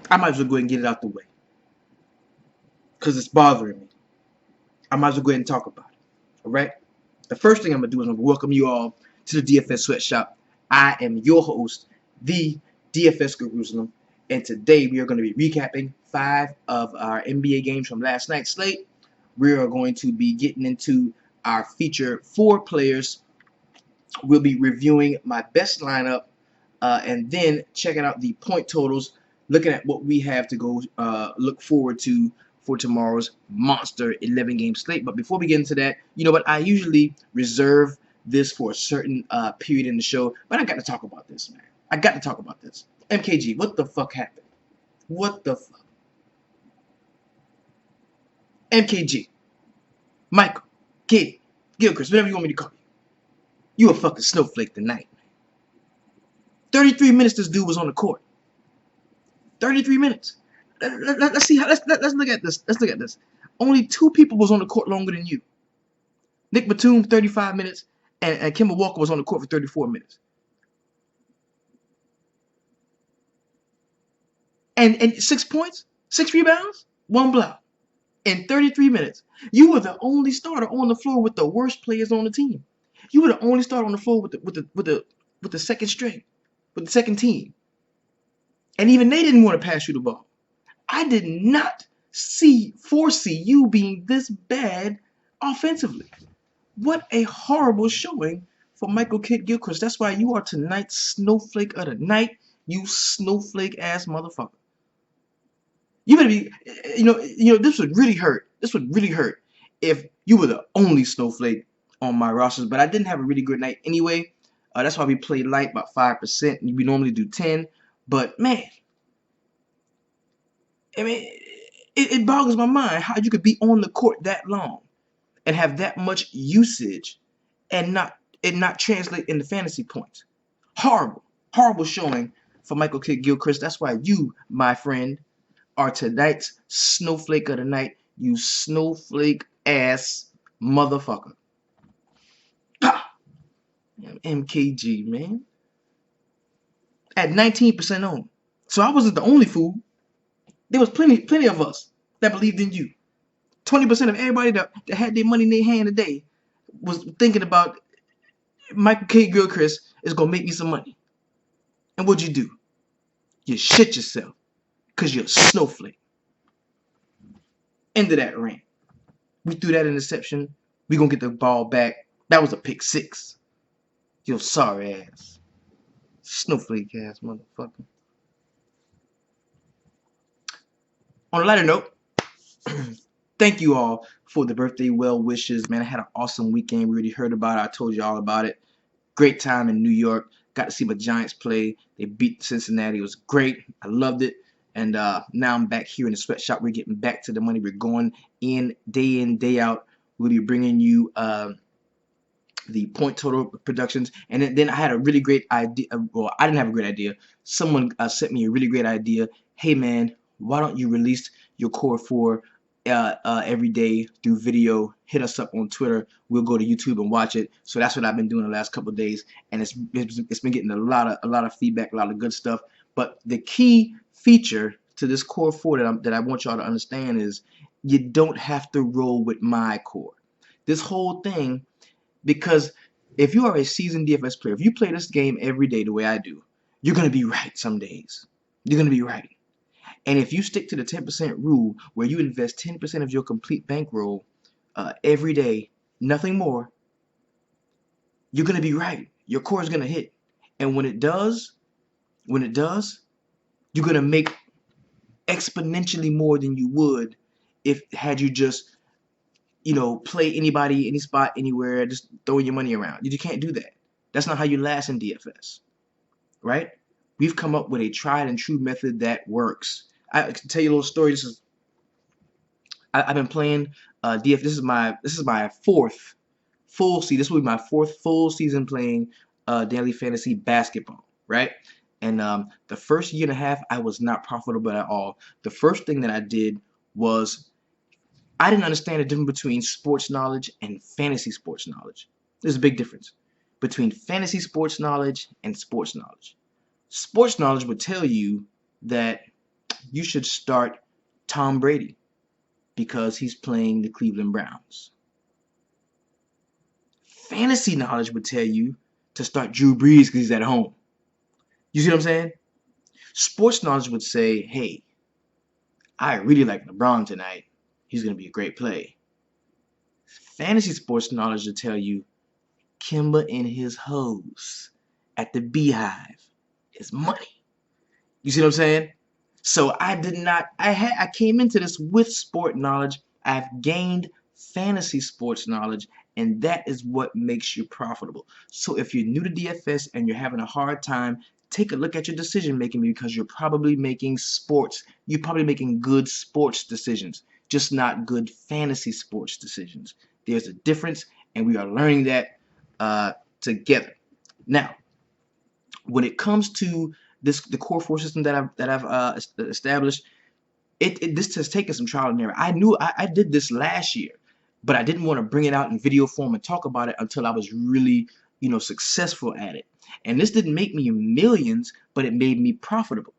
I might as well go ahead and get it out the way because it's bothering me. I might as well go ahead and talk about it. All right. The first thing I'm gonna do is I'm gonna welcome you all to the DFS Sweatshop. I am your host, the DFS Jerusalem, and today we are going to be recapping 5 of our NBA games from last night's slate. We are going to be getting into our feature 4 players. We'll be reviewing my best lineup, and then checking out the point totals, looking at what we have to go look forward to for tomorrow's monster 11-game slate. But before we get into that, you know what? I usually reserve this for a certain period in the show, but I got to talk about this, man. I got to talk about this. MKG, what the fuck happened? What the fuck? MKG, Michael, Kid, Gilchrist, whatever you want me to call you. You a fucking snowflake tonight, man. 33 minutes this dude was on the court. 33 minutes. Let's see how. Let's look at this. Let's look at this. Only 2 people was on the court longer than you. Nick Batum 35 minutes, and Kemba Walker was on the court for 34 minutes. And 6 points, 6 rebounds, 1 block in 33 minutes. You were the only starter on the floor with the worst players on the team. You were the only starter on the floor with the second string, with the second team. And even they didn't want to pass you the ball. I did not foresee you being this bad offensively. What a horrible showing for Michael Kidd Gilchrist. That's why you are tonight's snowflake of the night, you snowflake ass motherfucker. You better be, you know, this would really hurt. This would really hurt if you were the only snowflake on my rosters. But I didn't have a really good night anyway. That's why we played light, about 5%. We normally do 10. But man, I mean, it boggles my mind how you could be on the court that long and have that much usage and not translate into fantasy points. Horrible showing for Michael Kidd Gilchrist. That's why you, my friend, are tonight's snowflake of the night. You snowflake ass motherfucker. Ah, MKG, man. At 19% owned. So I wasn't the only fool. There was plenty of us that believed in you. 20% of everybody that had their money in their hand today was thinking about Michael K. Gilchrist is going to make me some money. And what'd you do? You shit yourself because you're a snowflake. End of that rant. We threw that interception. We going to get the ball back. That was a pick 6. Yo, sorry ass. Snowflake ass motherfucker. On a lighter note, thank you all for the birthday well wishes. Man, I had an awesome weekend. We already heard about it. I told you all about it. Great time in New York. Got to see my Giants play. They beat Cincinnati. It was great. I loved it. And now I'm back here in the sweatshop. We're getting back to the money. We're going in, day out. We'll be bringing you the point total productions. And then I had a really great idea. Well, I didn't have a great idea. Someone sent me a really great idea. Hey, man, why don't you release your core 4 every day through video? Hit us up on Twitter. We'll go to YouTube and watch it. So that's what I've been doing the last couple of days, and it's been getting a lot of feedback, a lot of good stuff. But the key feature to this core 4 that I want y'all to understand is you don't have to roll with my core. This whole thing, because if you are a seasoned DFS player, if you play this game every day the way I do, you're gonna be right some days. You're gonna be right. And if you stick to the 10% rule where you invest 10% of your complete bankroll every day, nothing more, you're going to be right. Your core is going to hit. And when it does, you're going to make exponentially more than you would if had you just, play anybody, any spot, anywhere, just throwing your money around. You can't do that. That's not how you last in DFS, right? We've come up with a tried and true method that works. I can tell you a little story. I've been playing DF. This is my 4th full season. This will be my 4th full season playing daily fantasy basketball, right? And the first year and a half, I was not profitable at all. The first thing that I did was I didn't understand the difference between sports knowledge and fantasy sports knowledge. There's a big difference between fantasy sports knowledge and sports knowledge. Sports knowledge would tell you that you should start Tom Brady because he's playing the Cleveland Browns. Fantasy knowledge would tell you to start Drew Brees because he's at home. You see what I'm saying? Sports knowledge would say, hey, I really like LeBron tonight. He's going to be a great play. Fantasy sports knowledge would tell you Kimba and his hoes at the Beehive is money. You see what I'm saying? So I came into this with sport knowledge. I've gained fantasy sports knowledge, and that is what makes you profitable. So if you're new to DFS and you're having a hard time, take a look at your decision making because you're probably making good sports decisions, just not good fantasy sports decisions. There's a difference, and we are learning that together. Now, when it comes to the core four system that I've established, this has taken some trial and error. I did this last year, but I didn't want to bring it out in video form and talk about it until I was really, successful at it. And this didn't make me millions, but it made me profitable.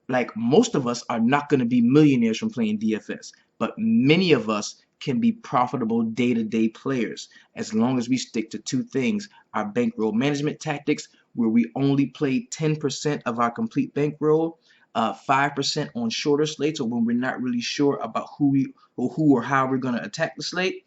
Like, most of us are not going to be millionaires from playing DFS, but many of us can be profitable day-to-day players as long as we stick to two things: our bankroll management tactics, where we only play 10% of our complete bankroll, 5% on shorter slates, or when we're not really sure about who or how we're going to attack the slate.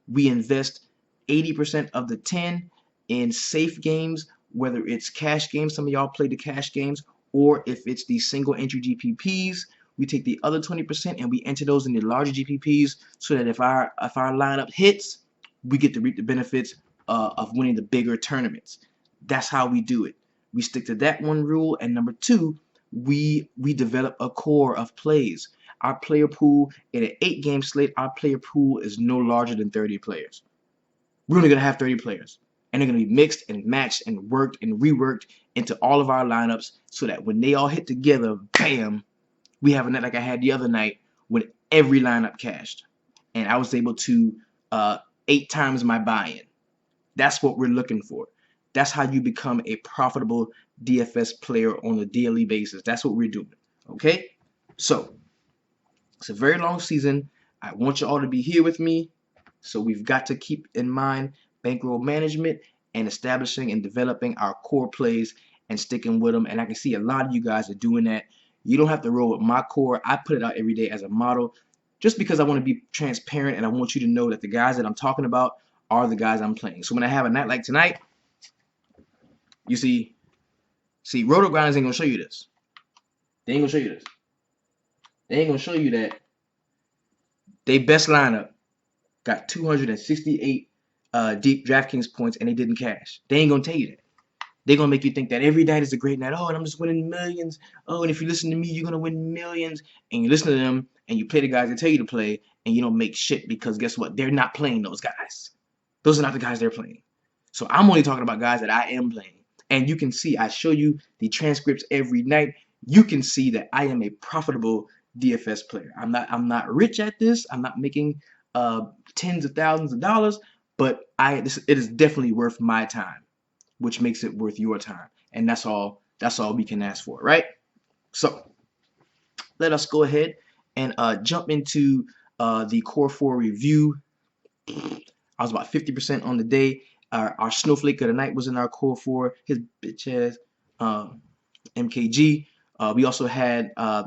We invest 80% of the 10 in safe games, whether it's cash games. Some of y'all play the cash games, or if it's the single entry GPPs, we take the other 20% and we enter those in the larger GPPs, so that if our lineup hits, we get to reap the benefits of winning the bigger tournaments. That's how we do it. We stick to that one rule, and number two, we develop a core of plays. Our player pool in an 8-game slate, our player pool is no larger than 30 players. We're only gonna have 30 players, and they're gonna be mixed and matched and worked and reworked into all of our lineups, so that when they all hit together, bam, we have a night like I had the other night when every lineup cashed, and I was able to 8 times my buy-in. That's what we're looking for. That's how you become a profitable DFS player on a daily basis. That's what we're doing. Okay? So, it's a very long season. I want you all to be here with me. So we've got to keep in mind bankroll management and establishing and developing our core plays and sticking with them. And I can see a lot of you guys are doing that. You don't have to roll with my core. I put it out every day as a model just because I want to be transparent, and I want you to know that the guys that I'm talking about are the guys I'm playing. So when I have a night like tonight, you see, Roto Grinders ain't going to show you this. They ain't going to show you this. They ain't going to show you that they best lineup got 268 deep DraftKings points and they didn't cash. They ain't going to tell you that. They're going to make you think that every night is a great night. Oh, and I'm just winning millions. Oh, and if you listen to me, you're going to win millions. And you listen to them and you play the guys that tell you to play, and you don't make shit because guess what? They're not playing those guys. Those are not the guys they're playing. So I'm only talking about guys that I am playing. And you can see, I show you the transcripts every night. You can see that I am a profitable DFS player. I'm not rich at this. I'm not making tens of thousands of dollars, but it is definitely worth my time, which makes it worth your time. And that's all we can ask for, right? So let us go ahead and jump into the Core 4 review. I was about 50% on the day. Our Snowflake of the night was in our Core 4. His bitch ass MKG. We also had a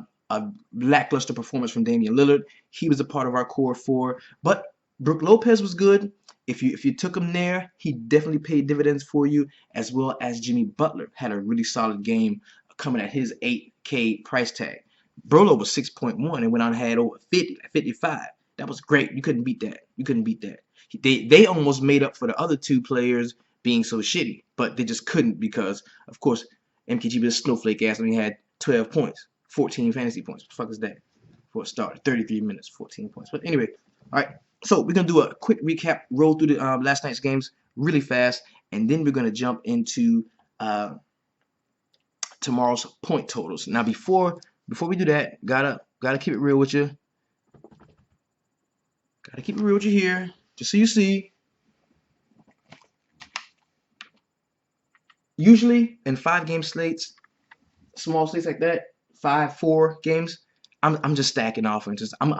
lackluster performance from Damian Lillard. He was a part of our Core 4. But Brook Lopez was good. If you took him there, he definitely paid dividends for you, as well as Jimmy Butler had a really solid game coming at his 8K price tag. Brolo was 6.1 and went on and had over 50, like 55. That was great. You couldn't beat that. You couldn't beat that. They almost made up for the other two players being so shitty, but they just couldn't because, of course, MKG was a snowflake ass and he had 12 points, 14 fantasy points. What the fuck is that? For a start, 33 minutes, 14 points. But anyway, all right. So we're going to do a quick recap, roll through the last night's games really fast, and then we're going to jump into tomorrow's point totals. Now, before we do that, gotta keep it real with you. Gotta keep it real with you here, just so you see. Usually in 5-game slates, small slates like that, 4 games, I'm just stacking offenses. I'm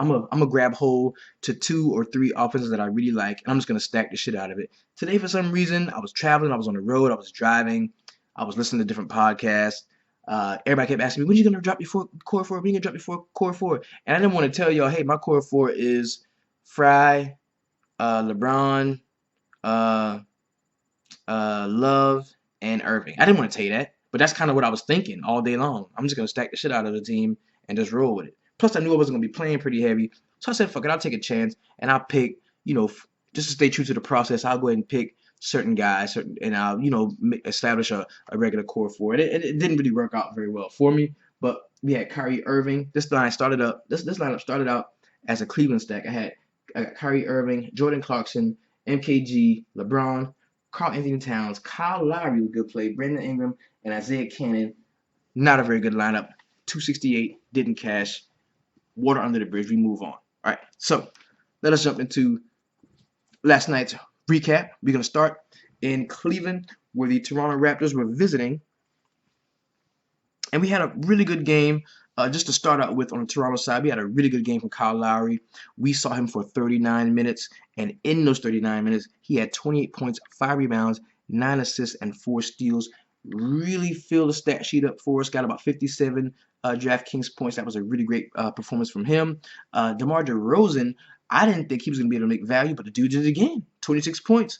a grab hold to 2 or 3 offenses that I really like, and I'm just gonna stack the shit out of it. Today, for some reason, I was traveling, I was on the road, I was driving, I was listening to different podcasts. Everybody kept asking me, when you gonna drop your core four? When you gonna drop your core four? And I didn't want to tell y'all, hey, my core four is Fry, LeBron, uh, Love, and Irving. I didn't want to tell you that, but that's kind of what I was thinking all day long. I'm just gonna stack the shit out of the team and just roll with it. Plus, I knew I wasn't gonna be playing pretty heavy, so I said, "Fuck it, I'll take a chance and I'll pick." Just to stay true to the process, I'll go ahead and pick certain guys, and I'll establish a regular core for it. It didn't really work out very well for me, but we had Kyrie Irving. This lineup started out as a Cleveland stack. I got Kyrie Irving, Jordan Clarkson, MKG, LeBron, Karl Anthony Towns, Kyle Lowry with good play, Brandon Ingram, and Isaiah Cannon. Not a very good lineup. 268, didn't cash. Water under the bridge. We move on. All right, so let us jump into last night's recap. We're going to start in Cleveland, where the Toronto Raptors were visiting. And we had a really good game. Just to start out with, on the Toronto side, we had a really good game from Kyle Lowry. We saw him for 39 minutes, and in those 39 minutes, he had 28 points, 5 rebounds, 9 assists, and 4 steals. Really filled the stat sheet up for us. Got about 57 DraftKings points. That was a really great performance from him. DeMar DeRozan, I didn't think he was going to be able to make value, but the dude did it again. 26 points,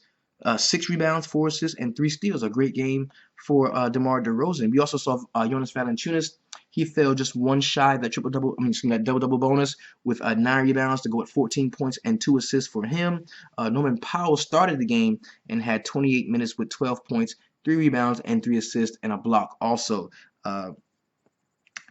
6 rebounds, 4 assists, and 3 steals. A great game for DeMar DeRozan. We also saw Jonas Valanciunas. He fell just one shy of that that double-double bonus with 9 rebounds to go at 14 points and 2 assists for him. Norman Powell started the game and had 28 minutes with 12 points, 3 rebounds, and 3 assists, and a block also.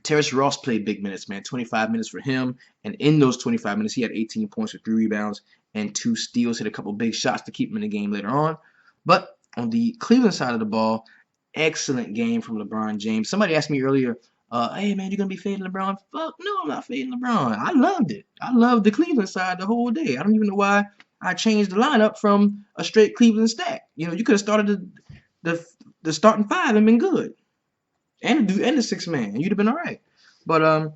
Terrence Ross played big minutes, man. 25 minutes for him. And in those 25 minutes, he had 18 points with 3 rebounds and 2 steals. Hit a couple big shots to keep him in the game later on. But on the Cleveland side of the ball, excellent game from LeBron James. Somebody asked me earlier, hey, man, you going to be fading LeBron? Fuck no, I'm not fading LeBron. I loved it. I loved the Cleveland side the whole day. I don't even know why I changed the lineup from a straight Cleveland stack. You could have started the starting 5 and been good. And the 6th man. You'd have been all right. But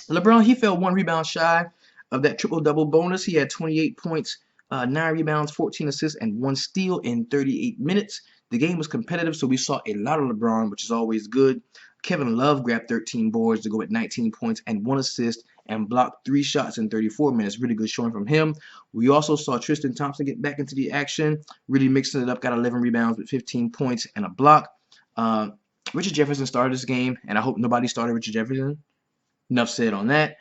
LeBron, he fell 1 rebound shy of that triple-double bonus. He had 28 points, 9 rebounds, 14 assists, and 1 steal in 38 minutes. The game was competitive, so we saw a lot of LeBron, which is always good. Kevin Love grabbed 13 boards to go at 19 points and 1 assist and blocked 3 shots in 34 minutes. Really good showing from him. We also saw Tristan Thompson get back into the action, really mixing it up, got 11 rebounds with 15 points and a block. Richard Jefferson started this game, and I hope nobody started Richard Jefferson. Enough said on that.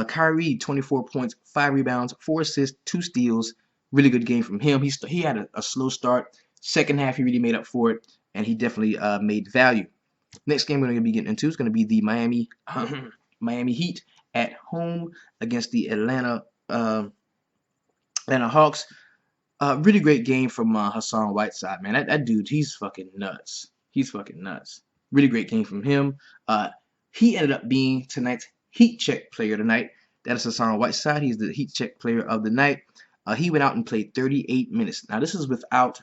Kyrie, 24 points, 5 rebounds, 4 assists, 2 steals. Really good game from him. He had a slow start. Second half, he really made up for it, and he definitely made value. Next game we're going to be getting into is going to be the Miami Heat at home against the Atlanta Hawks. Really great game from Hassan Whiteside, man. That dude, he's fucking nuts. He's fucking nuts. Really great game from him. He ended up being tonight's Heat Check player tonight. That is Hassan Whiteside. He's the Heat Check player of the night. He went out and played 38 minutes. Now, this is without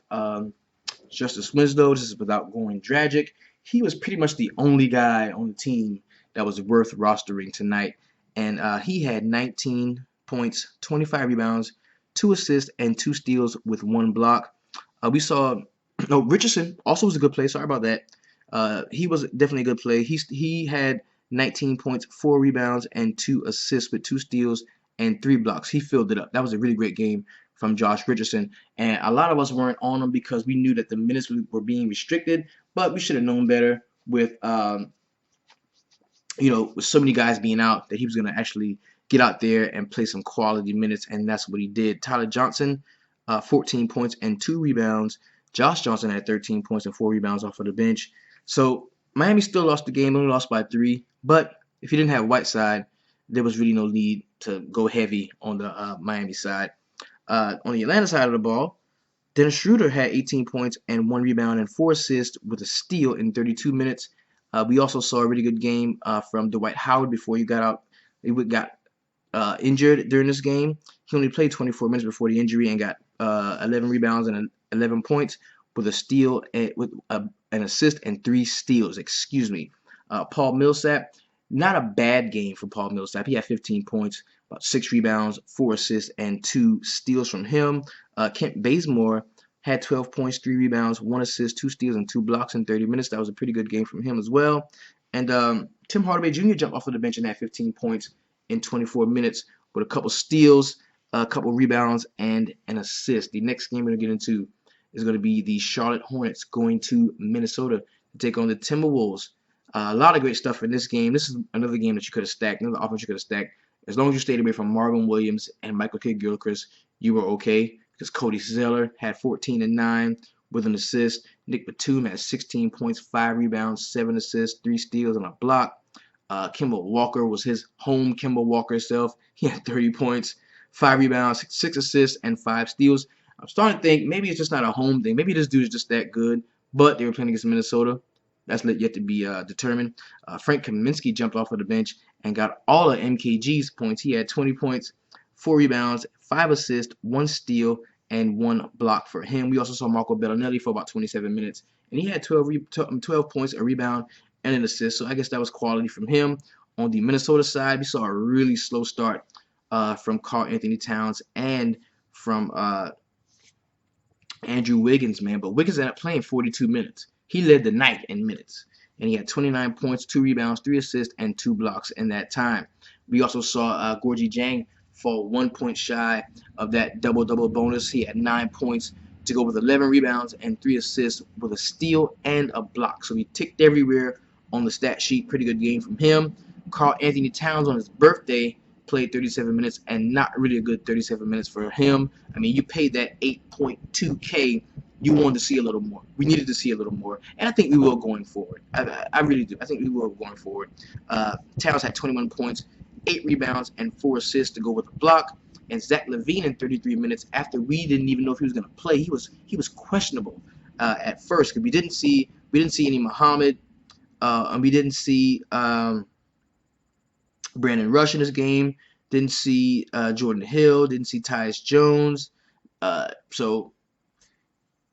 Justice Winslow. This is without Goran Dragic. He was pretty much the only guy on the team that was worth rostering tonight. And he had 19 points, 25 rebounds, 2 assists, and 2 steals with 1 block. We saw Richardson also was a good play. Sorry about that. He was definitely a good play. He had 19 points, 4 rebounds, and 2 assists with 2 steals and 3 blocks. He filled it up. That was a really great game from Josh Richardson. And a lot of us weren't on him because we knew that the minutes were being restricted, but we should have known better with with so many guys being out that he was going to actually get out there and play some quality minutes, and that's what he did. Tyler Johnson, 14 points and 2 rebounds. Josh Johnson had 13 points and 4 rebounds off of the bench. So Miami still lost the game, only lost by 3. But if you didn't have Whiteside, there was really no need to go heavy on the Miami side. On the Atlanta side of the ball, Dennis Schroeder had 18 points and 1 rebound and 4 assists with a steal in 32 minutes. We also saw a really good game from Dwight Howard before he got injured during this game. He only played 24 minutes before the injury and got 11 rebounds and 11 points with a steal and with an assist and 3 steals. Paul Millsap, Not a bad game for Paul Millsap. He had 15 points, about 6 rebounds, 4 assists, and 2 steals from him. Kent Bazemore had 12 points, 3 rebounds, 1 assist, 2 steals, and 2 blocks in 30 minutes. That was a pretty good game from him as well. And Tim Hardaway Jr. jumped off of the bench and had 15 points in 24 minutes with a couple steals, a couple rebounds, and an assist. The next game we're going to get into is going to be the Charlotte Hornets going to Minnesota to take on the Timberwolves. A lot of great stuff in this game. This is another game that you could have stacked, another offense you could have stacked. As long as you stayed away from Marvin Williams and Michael Kidd-Gilchrist, you were okay. Because Cody Zeller had 14 and 9 with an assist. Nick Batum had 16 points, 5 rebounds, 7 assists, 3 steals, and a block. Kemba Walker was his home Kemba Walker self. He had 30 points, 5 rebounds, 6 assists, and 5 steals. I'm starting to think maybe it's just not a home thing. Maybe this dude is just that good. But they were playing against Minnesota. That's yet to be determined. Frank Kaminsky jumped off of the bench and got all of MKG's points. He had 20 points, 4 rebounds, 5 assists, 1 steal, and 1 block for him. We also saw Marco Bellinelli for about 27 minutes, and he had 12 points, a rebound, and an assist. So I guess that was quality from him. On the Minnesota side, we saw a really slow start from Karl-Anthony Towns and from Andrew Wiggins, man. But Wiggins ended up playing 42 minutes. He led the night in minutes, and he had 29 points, 2 rebounds, 3 assists, and 2 blocks in that time. We also saw Gorgie Jang fall 1 point shy of that double-double bonus. He had 9 points to go with 11 rebounds and 3 assists with a steal and a block. So he ticked everywhere on the stat sheet. Pretty good game from him. Karl-Anthony Towns on his birthday played 37 minutes, and not really a good 37 minutes for him. I mean, you paid that $8.2K. You wanted to see a little more. We needed to see a little more, and I think we will going forward. I really do. I think we will going forward. Towns had 21 points, 8 rebounds, and 4 assists to go with a block. And Zach LaVine in 33 minutes, after we didn't even know if he was going to play, he was questionable at first because we didn't see any Muhammad, and we didn't see Brandon Rush in this game. Didn't see Jordan Hill. Didn't see Tyus Jones. So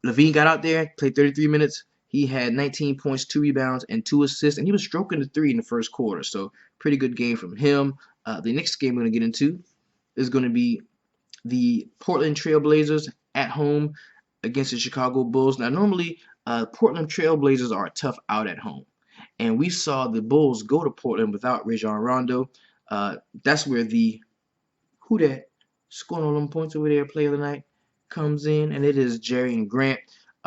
LaVine got out there, played 33 minutes. He had 19 points, 2 rebounds, and 2 assists, and he was stroking the 3 in the first quarter. So pretty good game from him. The next game we're going to get into is going to be the Portland Trail Blazers at home against the Chicago Bulls. Now, normally, Portland Trail Blazers are a tough out at home. And we saw the Bulls go to Portland without Rajon Rondo. That's where the who that scoring all them points over there player of the night comes in, and it is Jerry Grant.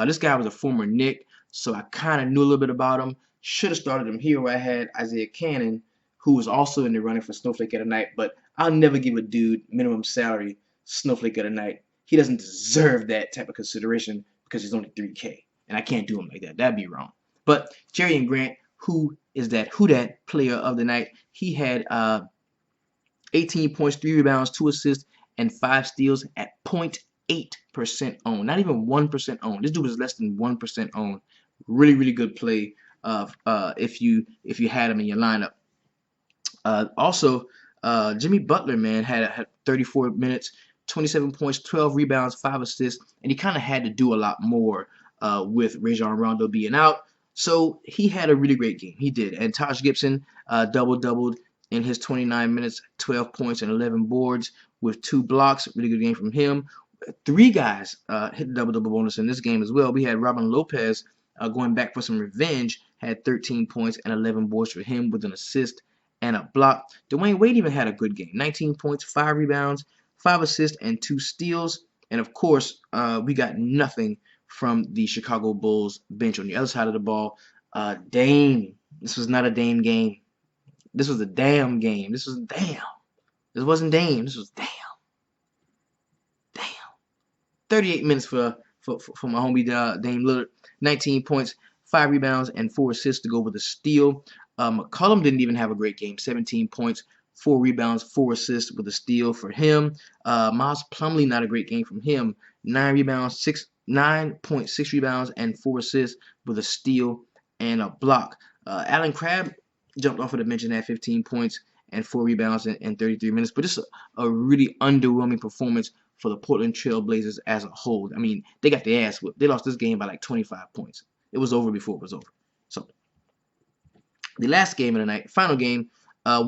This guy was a former Knick, so I kind of knew a little bit about him. Should have started him here where I had Isaiah Cannon, who was also in the running for Snowflake of the Night, but I'll never give a dude minimum salary Snowflake of the Night. He doesn't deserve that type of consideration because he's only 3K, and I can't do him like that. That'd be wrong. But Jerry Grant, who that player of the night? He had 18 points, 3 rebounds, 2 assists, and 5 steals at 0.8% owned. Not even 1% owned. This dude was less than 1% owned. Really, really good play if you had him in your lineup. Also, Jimmy Butler, man, had 34 minutes, 27 points, 12 rebounds, 5 assists, and he kind of had to do a lot more with Rajon Rondo being out. So he had a really great game. He did. And Taj Gibson doubled in his 29 minutes, 12 points and 11 boards with 2 blocks. Really good game from him. 3 guys hit the double-double bonus in this game as well. We had Robin Lopez going back for some revenge, had 13 points and 11 boards for him with an assist and a block. Dwayne Wade even had a good game. 19 points, 5 rebounds, 5 assists, and 2 steals. And, of course, we got nothing from the Chicago Bulls bench. On the other side of the ball, Dame. This was not a Dame game. This was a damn game. This was damn. This wasn't Dame. This was damn. Damn. 38 minutes for my homie Dame Lillard. 19 points, 5 rebounds, and 4 assists to go with a steal. McCollum didn't even have a great game. 17 points, 4 rebounds, 4 assists with a steal for him. Miles Plumlee, not a great game from him. 9.6 rebounds, and 4 assists with a steal and a block. Allen Crabbe jumped off of the bench and had 15 points and 4 rebounds in 33 minutes. But this is a really underwhelming performance for the Portland Trail Blazers as a whole. I mean, they got their ass whipped. They lost this game by like 25 points. It was over before it was over. So the last game of the night, final game,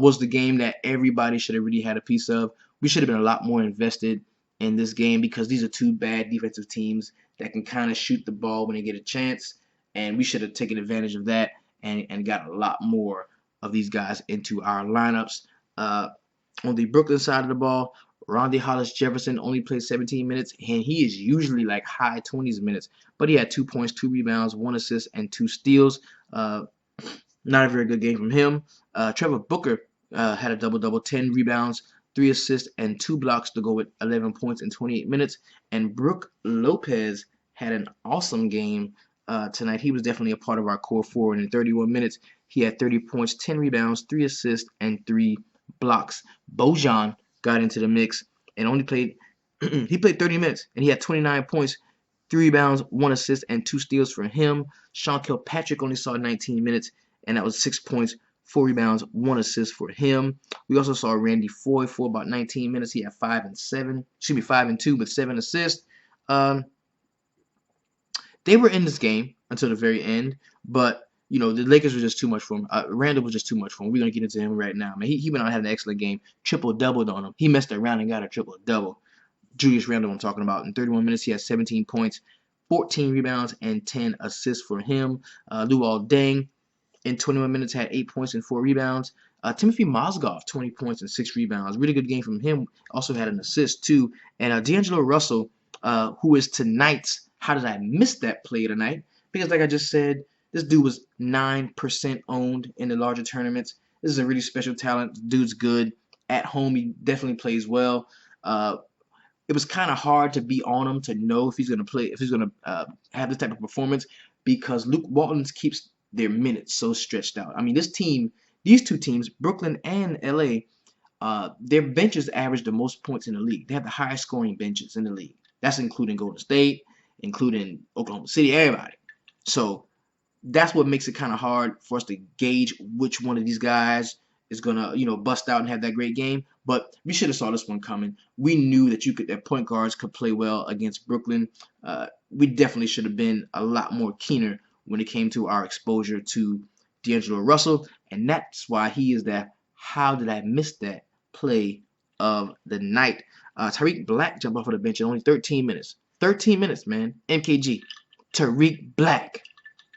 was the game that everybody should have really had a piece of. We should have been a lot more invested in this game because these are two bad defensive teams that can kind of shoot the ball when they get a chance, and we should have taken advantage of that and got a lot more of these guys into our lineups. On the Brooklyn side of the ball, Rondae Hollis Jefferson only played 17 minutes, and he is usually like high 20s minutes, but he had 2 points, 2 rebounds, 1 assist, and 2 steals. Not a very good game from him. Trevor Booker had a double-double, 10 rebounds, 3 assists, and 2 blocks to go with 11 points in 28 minutes. And Brook Lopez had an awesome game tonight. He was definitely a part of our core four, and in 31 minutes, he had 30 points, 10 rebounds, 3 assists, and 3 blocks. Bojan got into the mix and only played he played 30 minutes, and he had 29 points, 3 rebounds, 1 assist, and 2 steals for him. Sean Kilpatrick only saw 19 minutes, and that was 6 points, 4 rebounds, 1 assist for him. We also saw Randy Foye for about 19 minutes. He had 5 and 2 with 7 assists. They were in this game until the very end, but you know the Lakers were just too much for him. Randall was just too much for him. We're gonna get into him right now, man. He went out and had an excellent game, triple doubled on him. He messed around and got a triple double. Julius Randle, I'm talking about. In 31 minutes, he had 17 points, 14 rebounds, and 10 assists for him. Luol Deng, in 21 minutes, had 8 points and 4 rebounds. Timothy Mozgov, 20 points and 6 rebounds. Really good game from him. Also had an assist, too. And D'Angelo Russell, who is tonight's, how did I miss that play tonight? Because like I just said, this dude was 9% owned in the larger tournaments. This is a really special talent. Dude's good. At home, he definitely plays well. It was kind of hard to be on him to know if he's going to play, if he's going to have this type of performance, because Luke Walton keeps their minutes so stretched out. I mean, this team, these two teams, Brooklyn and LA, their benches average the most points in the league. They have the highest scoring benches in the league. That's including Golden State, including Oklahoma City, everybody. So that's what makes it kind of hard for us to gauge which one of these guys is gonna, bust out and have that great game. But we should have saw this one coming. We knew that point guards could play well against Brooklyn. We definitely should have been a lot more keener when it came to our exposure to D'Angelo Russell, and that's why he is that. How did I miss that play of the night? Tariq Black jumped off of the bench in only 13 minutes. 13 minutes, man. MKG. Tariq Black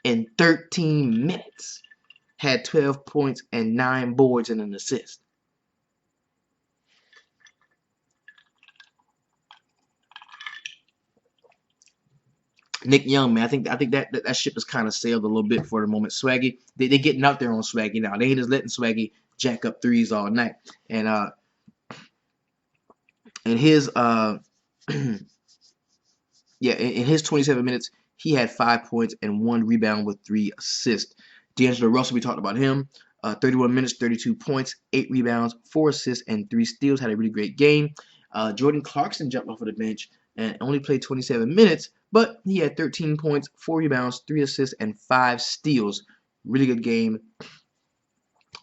in 13 minutes had 12 points and 9 boards and an assist. Nick Young, man, I think that ship has kind of sailed a little bit for the moment. Swaggy, they getting out there on Swaggy now. They ain't just letting Swaggy jack up threes all night. And in his in his 27 minutes, he had 5 points and 1 rebound with 3 assists. D'Angelo Russell, we talked about him. 31 minutes, 32 points, 8 rebounds, 4 assists, and 3 steals. Had a really great game. Jordan Clarkson jumped off of the bench and only played 27 minutes, but he had 13 points, 4 rebounds, 3 assists, and 5 steals. Really good game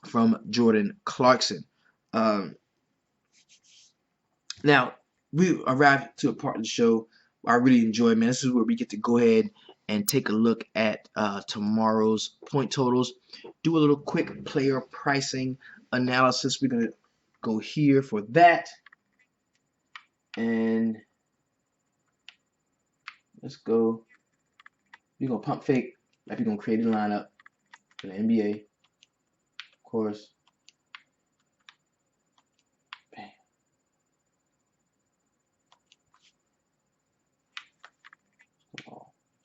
from Jordan Clarkson. Now, we arrived to a part of the show I really enjoy, man. This is where we get to go ahead and take a look at tomorrow's point totals. Do a little quick player pricing analysis. We're going to go here for that. And let's go. We're going to pump fake, like we're going to create a lineup for the NBA. Of course. Bam.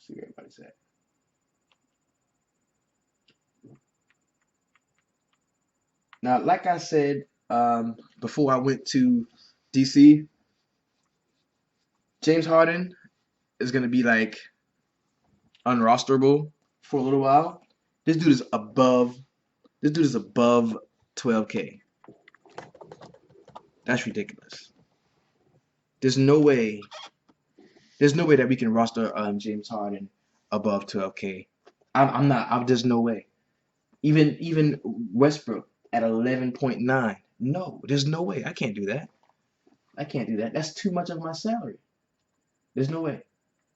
See where everybody's at. Now, like I said before I went to DC, James Harden is going to be like unrosterable for a little while. This dude is above 12K. That's ridiculous. There's no way that we can roster James Harden above 12K. There's no way. Even Westbrook at 11.9. No, there's no way. I can't do that. That's too much of my salary. There's no way.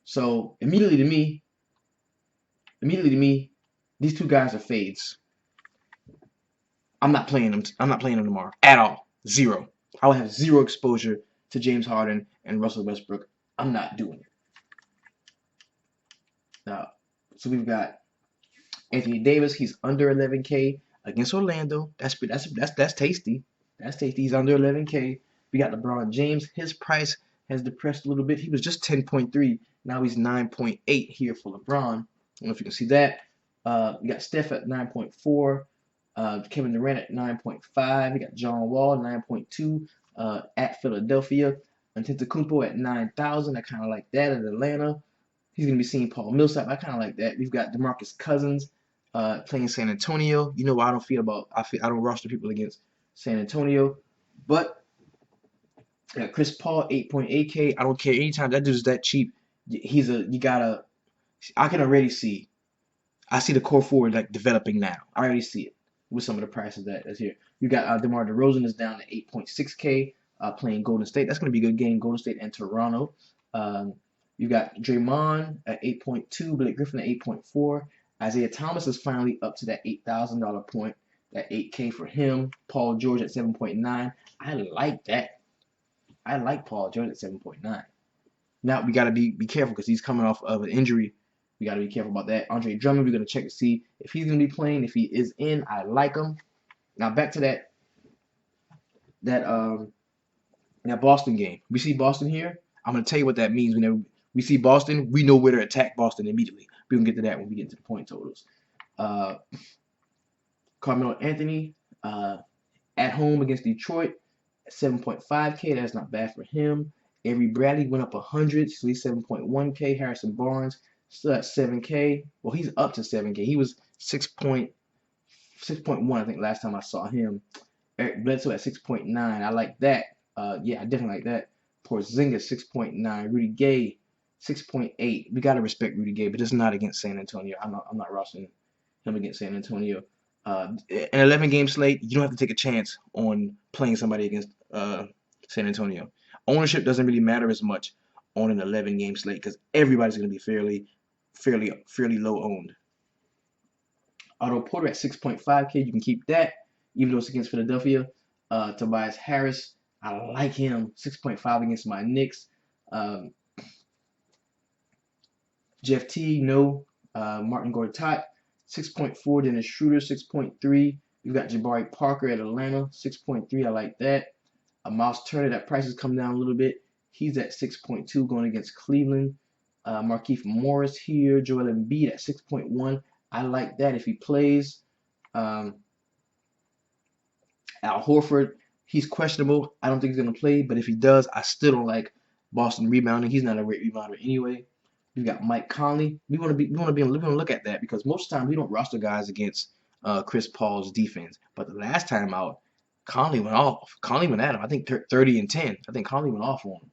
So immediately to me, these two guys are fades. I'm not playing him. I'm not playing him tomorrow at all. Zero. I will have zero exposure to James Harden and Russell Westbrook. I'm not doing it. Now, so we've got Anthony Davis. He's under 11K against Orlando. That's tasty. That's tasty. He's under 11K. We got LeBron James. His price has depressed a little bit. He was just 10.3. Now he's 9.8 here for LeBron. I don't know if you can see that. We got Steph at 9.4. Kevin Durant at 9.5. We got John Wall 9.2 at Philadelphia. Antetokounmpo at 9,000. I kind of like that at Atlanta. He's going to be seeing Paul Millsap. I kind of like that. We've got DeMarcus Cousins playing San Antonio. You know what I don't feel about. I don't roster people against San Antonio, but Chris Paul 8.8K. I don't care. Anytime that dude's that cheap, I can already see. I see the core forward like developing now. I already see it with some of the prices that's here. You got DeMar DeRozan is down to 8.6K playing Golden State. That's going to be a good game. Golden State and Toronto. You got Draymond at 8.2, Blake Griffin at 8.4. Isaiah Thomas is finally up to that $8,000 point, that 8K for him. Paul George at 7.9. I like that. I like Paul George at 7.9. Now we got to be careful because he's coming off of an injury. We got to be careful about that. Andre Drummond, we're going to check to see if he's going to be playing. If he is in, I like him. Now back to that Boston game. We see Boston here. I'm going to tell you what that means. Whenever we see Boston, we know where to attack Boston immediately. We can get to that when we get to the point totals. Carmelo Anthony at home against Detroit, 7.5K. That's not bad for him. Avery Bradley went up 100, so he's 7.1K. Harrison Barnes still at 7K. Well, he's up to 7K. He was 6.1, I think, last time I saw him. Eric Bledsoe at 6.9. I like that. Yeah, I definitely like that. Porzingis 6.9. Rudy Gay 6.8. We gotta respect Rudy Gay, but it's not against San Antonio. I'm not rostering him against San Antonio. An 11-game slate, you don't have to take a chance on playing somebody against San Antonio. Ownership doesn't really matter as much on an 11-game slate because everybody's going to be fairly low owned. Otto Porter at 6.5K, you can keep that, even though it's against Philadelphia. Tobias Harris, I like him, 6.5 against my Knicks. Jeff T, no. Martin Gortat, 6.4. Dennis Schroeder, 6.3. You've got Jabari Parker at Atlanta, 6.3. I like that. Miles Turner, that price has come down a little bit. He's at 6.2 going against Cleveland. Markieff Morris here. Joel Embiid at 6.1. I like that if he plays. Al Horford, he's questionable. I don't think he's going to play, but if he does, I still don't like Boston rebounding. He's not a great rebounder anyway. We've got Mike Conley. We want to look at that because most of the time we don't roster guys against Chris Paul's defense. But the last time out, Conley went off. Conley went at him. I think 30 and 10. I think Conley went off on him.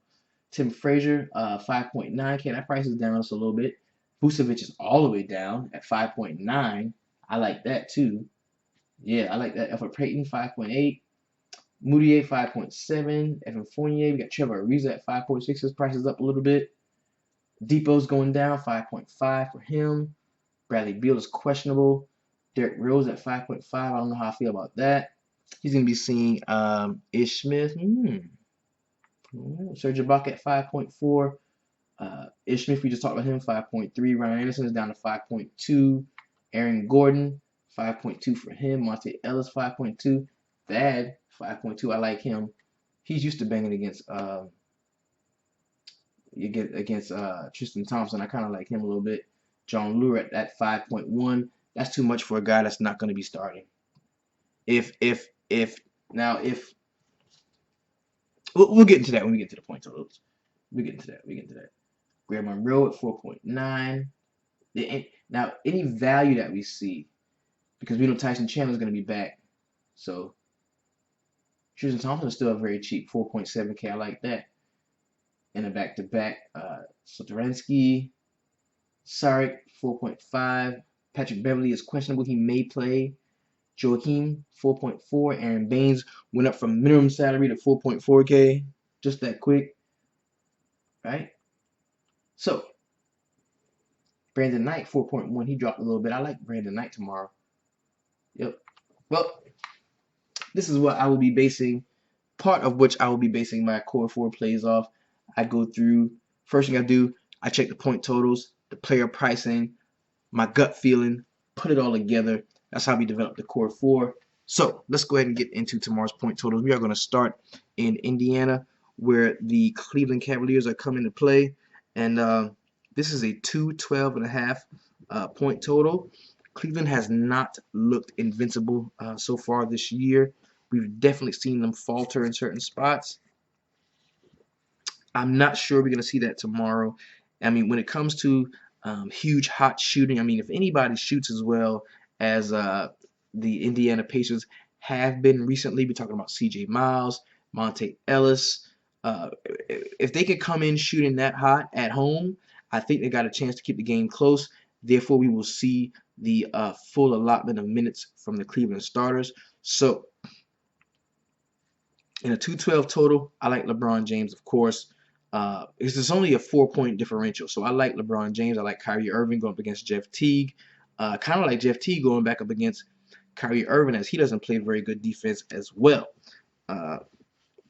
Tim Frazier, 5.9K. That price is down just a little bit. Vucevic is all the way down at 5.9. I like that too. Yeah, I like that. Alfred Payton, 5.8. Moutier, 5.7. Evan Fournier. We got Trevor Ariza at 5.6. His price is up a little bit. Depot's going down, 5.5 for him. Bradley Beal is questionable. Derrick Rose at 5.5. I don't know how I feel about that. He's going to be seeing Ish Smith. Serge Ibaka at 5.4. Ish Smith, we just talked about him, 5.3. Ryan Anderson is down to 5.2. Aaron Gordon, 5.2 for him. Monte Ellis, 5.2. Thad, 5.2. I like him. He's used to banging against Tristan Thompson. I kind of like him a little bit. John Lure at 5.1. That's too much for a guy that's not going to be starting. If we'll get into that when we get to the point totals. We get into that. Graham Monroe at 4.9. Now, any value that we see, because we know Tyson Chandler is going to be back, so Tristan Thompson is still very cheap, 4.7K. I like that. And a back-to-back, Satoransky, Saric, 4.5. Patrick Beverly is questionable. He may play. Joakim, 4.4. Aaron Baines went up from minimum salary to 4.4K. Just that quick. Right? So, Brandon Knight, 4.1. He dropped a little bit. I like Brandon Knight tomorrow. Yep. Well, this is what I will be basing, part of which I will be basing my core four plays off. I go through, first thing I do, I check the point totals, the player pricing, my gut feeling, put it all together. That's how we develop the core four. So let's go ahead and get into tomorrow's point totals. We are going to start in Indiana, where the Cleveland Cavaliers are coming to play. And this is a 212.5 point total. Cleveland has not looked invincible so far this year. We've definitely seen them falter in certain spots. I'm not sure we're going to see that tomorrow. I mean, when it comes to huge hot shooting, I mean, if anybody shoots as well as the Indiana Pacers have been recently, we're talking about C.J. Miles, Monte Ellis. If they could come in shooting that hot at home, I think they got a chance to keep the game close. Therefore, we will see the full allotment of minutes from the Cleveland starters. So, in a 212 total, I like LeBron James, of course. It's only a 4-point differential. So I like LeBron James. I like Kyrie Irving going up against Jeff Teague. Kind of like Jeff Teague going back up against Kyrie Irving, as he doesn't play very good defense as well.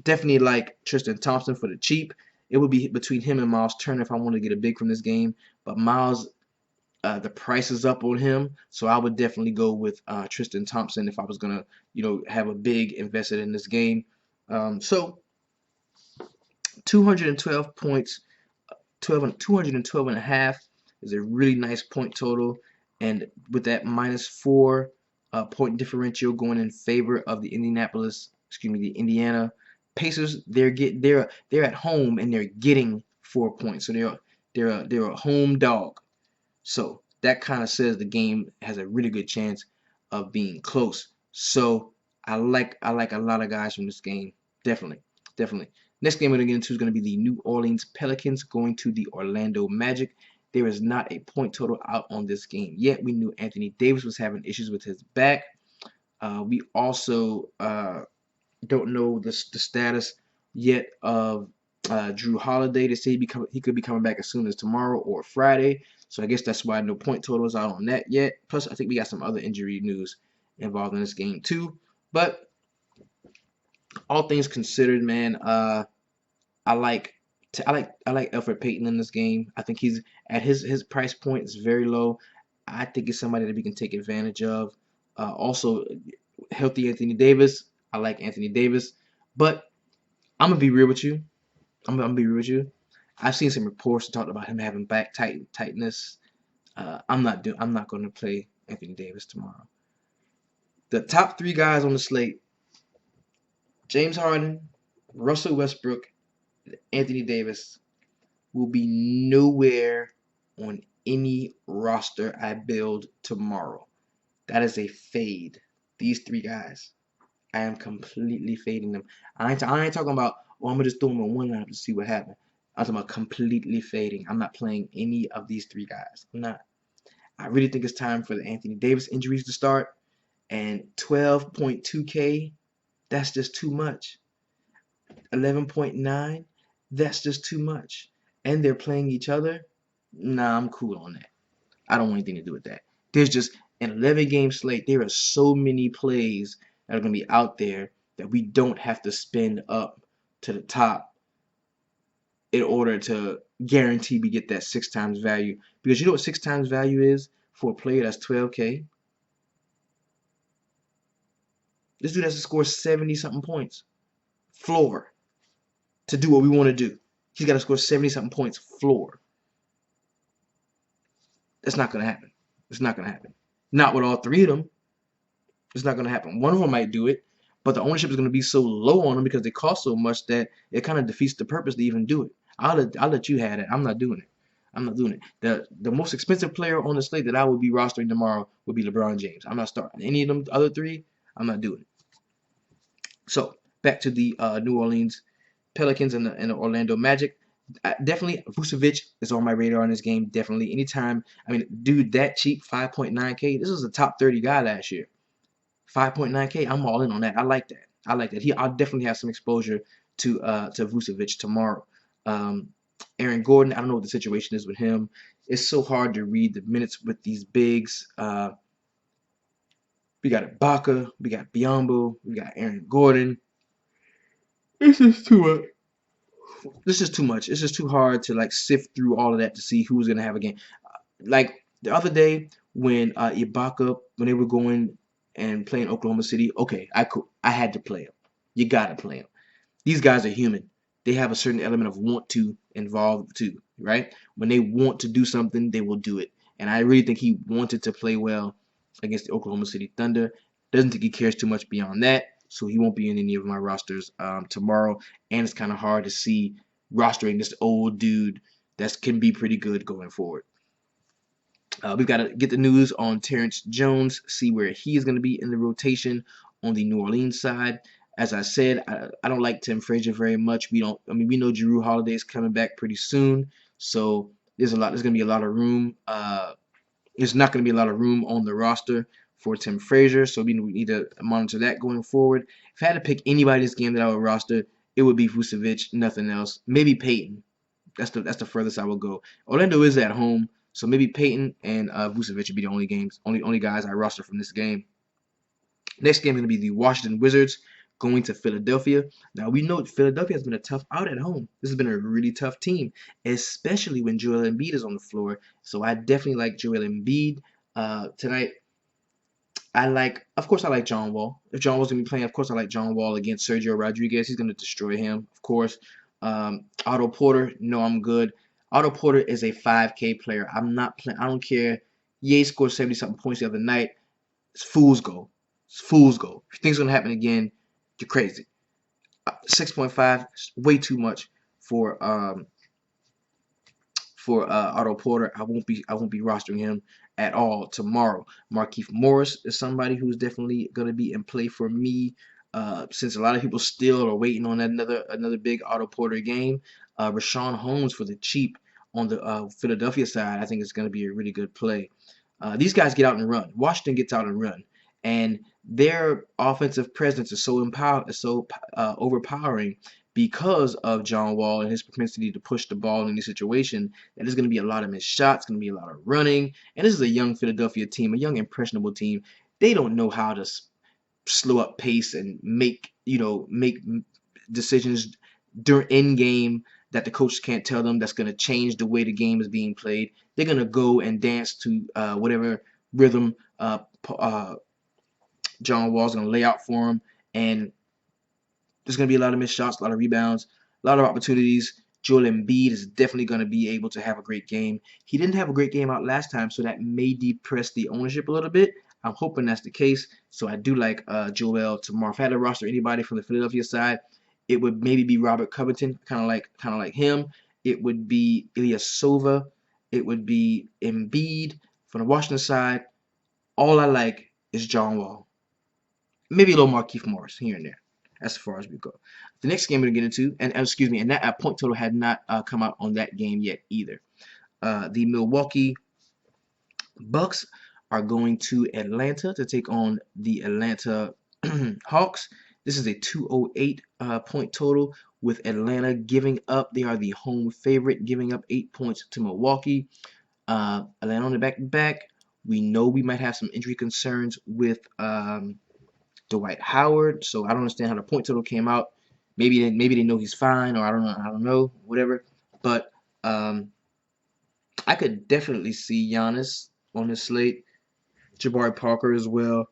Definitely like Tristan Thompson for the cheap. It would be between him and Miles Turner if I want to get a big from this game. But Miles, the price is up on him, so I would definitely go with Tristan Thompson if I was gonna, have a big invested in this game. So 212 points, 212 and a half is a really nice point total, and with that -4 point differential going in favor of the the Indiana Pacers, they're at home and they're getting 4 points, so they're a home dog. So that kind of says the game has a really good chance of being close. So I like a lot of guys from this game. Definitely. Definitely. Next game we're going to get into is going to be the New Orleans Pelicans going to the Orlando Magic. There is not a point total out on this game yet. We knew Anthony Davis was having issues with his back. We also don't know the status yet of Drew Holiday. They say he could be coming back as soon as tomorrow or Friday. So I guess that's why no point total is out on that yet. Plus, I think we got some other injury news involved in this game too. But all things considered, man, I like Elfrid Payton in this game. I think he's at his price point is very low. I think he's somebody that we can take advantage of. Also, healthy Anthony Davis. I like Anthony Davis, but I'm gonna be real with you. I'm gonna be real with you. I've seen some reports that talked about him having back tightness. I'm not going to play Anthony Davis tomorrow. The top 3 guys on the slate: James Harden, Russell Westbrook, Anthony Davis, will be nowhere on any roster I build tomorrow. That is a fade. These 3 guys, I am completely fading them. I ain't talking about, I'm gonna just throw them in one lineup to see what happens. I'm talking about completely fading. I'm not playing any of these 3 guys. I'm not. I really think it's time for the Anthony Davis injuries to start. And 12.2K, that's just too much. 11.9, that's just too much. And they're playing each other. Nah, I'm cool on that. I don't want anything to do with that. There's just an 11-game slate. There are so many plays that are going to be out there that we don't have to spend up to the top in order to guarantee we get that 6 times value. Because you know what 6 times value is for a player that's 12K? This dude has to score 70-something points. Floor. To do what we want to do. He's got to score 70-something points floor. That's not going to happen. It's not going to happen. Not with all 3 of them. It's not going to happen. One of them might do it, but the ownership is going to be so low on them because they cost so much that it kind of defeats the purpose to even do it. I'll let you have it. I'm not doing it. I'm not doing it. The most expensive player on the slate that I would be rostering tomorrow would be LeBron James. I'm not starting any of them other 3. I'm not doing it. So back to the New Orleans Pelicans and the Orlando Magic. Definitely, Vucevic is on my radar in this game. Definitely, anytime. I mean, dude, that cheap 5.9K. This was a top 30 guy last year. 5.9K. I'm all in on that. I like that. I like that. I'll definitely have some exposure to Vucevic tomorrow. Aaron Gordon. I don't know what the situation is with him. It's so hard to read the minutes with these bigs. We got Ibaka, we got Biyombo, we got Aaron Gordon. This is too much. This is too much. It's just too hard to like sift through all of that to see who's gonna have a game. Like the other day when Ibaka, when they were going and playing Oklahoma City, okay, I had to play him. You gotta play him. These guys are human. They have a certain element of want to involved too, right? When they want to do something, they will do it. And I really think he wanted to play well against the Oklahoma City Thunder. Doesn't think he cares too much beyond that, so he won't be in any of my rosters tomorrow. And it's kind of hard to see rostering this old dude that can be pretty good going forward. We've got to get the news on Terrence Jones, see where he is going to be in the rotation on the New Orleans side. As I said, I don't like Tim Frazier very much. We know Jrue Holiday is coming back pretty soon, so there's going to be a lot of room. There's not going to be a lot of room on the roster for Tim Frazier, so we need to monitor that going forward. If I had to pick anybody this game that I would roster, it would be Vucevic, nothing else. Maybe Peyton. That's the furthest I would go. Orlando is at home, so maybe Peyton and Vucevic would be the only guys I roster from this game. Next game is going to be the Washington Wizards going to Philadelphia. Now, we know Philadelphia has been a tough out at home. This has been a really tough team, especially when Joel Embiid is on the floor. So I definitely like Joel Embiid tonight. Of course, I like John Wall. If John Wall's going to be playing, of course, I like John Wall against Sergio Rodriguez. He's going to destroy him, of course. Otto Porter, no, I'm good. Otto Porter is a 5K player. I'm not playing. I don't care. Ye scored 70-something points the other night. It's fool's goal. It's fool's goal. If you think it's going to happen again, you're crazy. 6.5 is way too much for Otto Porter. I won't be rostering him at all tomorrow. Markieff Morris is somebody who's definitely going to be in play for me. Since a lot of people still are waiting on another big Otto Porter game, Rashawn Holmes for the cheap on the Philadelphia side, I think it's going to be a really good play. These guys get out and run. Washington gets out and run, and their offensive presence is so overpowering because of John Wall and his propensity to push the ball in any situation. That there's going to be a lot of missed shots, going to be a lot of running, and this is a young Philadelphia team, a young impressionable team. They don't know how to slow up pace and make decisions during in game that the coaches can't tell them that's going to change the way the game is being played. They're going to go and dance to whatever rhythm John Wall's going to lay out for them, and there's going to be a lot of missed shots, a lot of rebounds, a lot of opportunities. Joel Embiid is definitely going to be able to have a great game. He didn't have a great game out last time, so that may depress the ownership a little bit. I'm hoping that's the case. So I do like Joel tomorrow. If I had to roster anybody from the Philadelphia side, it would maybe be Robert Covington, kind of like him. It would be Ilyasova. It would be Embiid from the Washington side. All I like is John Wall. Maybe a little Markieff Morris here and there. As far as we go. The next game we're going to get into, and that point total had not come out on that game yet either. The Milwaukee Bucks are going to Atlanta to take on the Atlanta Hawks. This is a 208 point total with Atlanta giving up. They are the home favorite, giving up 8 points to Milwaukee. Atlanta on the back-to-back. We know we might have some injury concerns with Dwight Howard, so I don't understand how the point total came out. Maybe they know he's fine, or I don't know, whatever. But I could definitely see Giannis on this slate, Jabari Parker as well.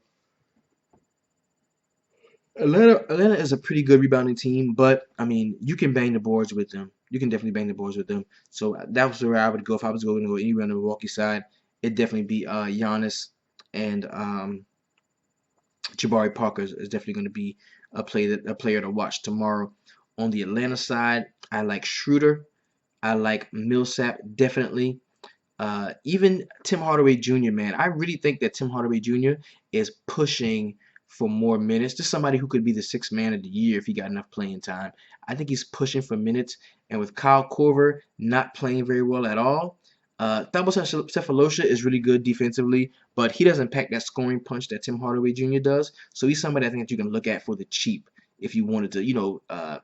Atlanta is a pretty good rebounding team, but I mean, you can bang the boards with them. You can definitely bang the boards with them. So that was where I would go if I was going to go anywhere on the Milwaukee side. It'd definitely be Giannis and Jabari Parker is definitely going to be a player to watch tomorrow. On the Atlanta side, I like Schroeder. I like Millsap, definitely. Even Tim Hardaway Jr., man. I really think that Tim Hardaway Jr. is pushing for more minutes. Just somebody who could be the sixth man of the year if he got enough playing time. I think he's pushing for minutes. And with Kyle Korver not playing very well at all, Thabo Sefolosha is really good defensively, but he doesn't pack that scoring punch that Tim Hardaway Jr. does. So he's somebody I think that you can look at for the cheap if you wanted to,